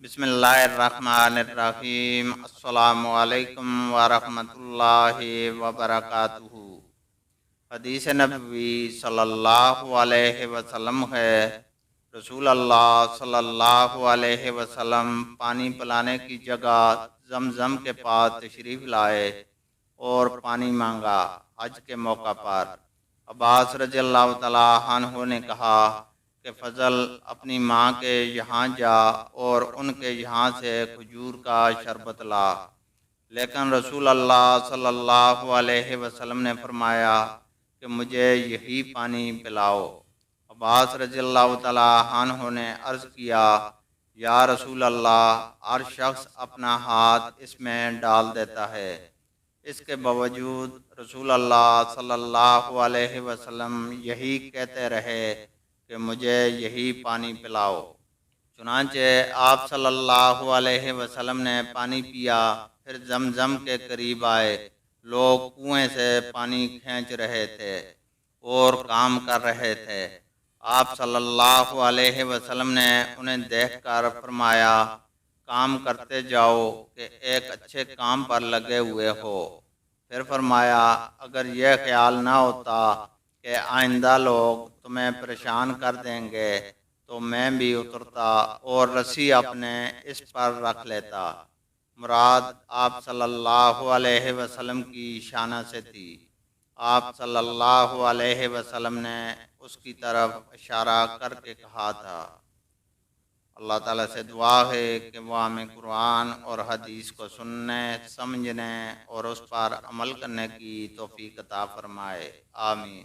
بسم اللہ الرحمن الرحیم۔ السلام علیکم ورحمۃ اللہ وبرکاتہ۔ حدیث نبوی صلی اللہ علیہ وسلم ہے، رسول اللہ صلی اللہ علیہ وسلم پانی پلانے کی جگہ زمزم کے پاس تشریف لائے اور پانی مانگا۔ حج کے موقع پر عباس رضی اللہ تعالیٰ عنہ نے کہا کہ فضل اپنی ماں کے یہاں جا اور ان کے یہاں سے کھجور کا شربت لا، لیکن رسول اللہ صلی اللہ علیہ وسلم نے فرمایا کہ مجھے یہی پانی پلاؤ۔ عباس رضی اللہ تعالیٰ عنہ نے عرض کیا، یا رسول اللہ، ہر شخص اپنا ہاتھ اس میں ڈال دیتا ہے، اس کے باوجود رسول اللہ صلی اللہ علیہ وسلم یہی کہتے رہے کہ مجھے یہی پانی پلاؤ۔ چنانچہ آپ صلی اللہ علیہ وسلم نے پانی پیا، پھر زمزم کے قریب آئے۔ لوگ کنویں سے پانی کھینچ رہے تھے اور کام کر رہے تھے۔ آپ صلی اللہ علیہ وسلم نے انہیں دیکھ کر فرمایا، کام کرتے جاؤ کہ ایک اچھے کام پر لگے ہوئے ہو۔ پھر فرمایا، اگر یہ خیال نہ ہوتا کہ آئندہ لوگ تمہیں پریشان کر دیں گے تو میں بھی اترتا اور رسی اپنے اس پر رکھ لیتا۔ مراد آپ صلی اللہ علیہ وسلم کی شانہ سے تھی۔ آپ صلی اللہ علیہ وسلم نے اس کی طرف اشارہ کر کے کہا تھا۔ اللہ تعالیٰ سے دعا ہے کہ وہ ہمیں قرآن اور حدیث کو سننے، سمجھنے اور اس پر عمل کرنے کی توفیق عطا فرمائے۔ آمین۔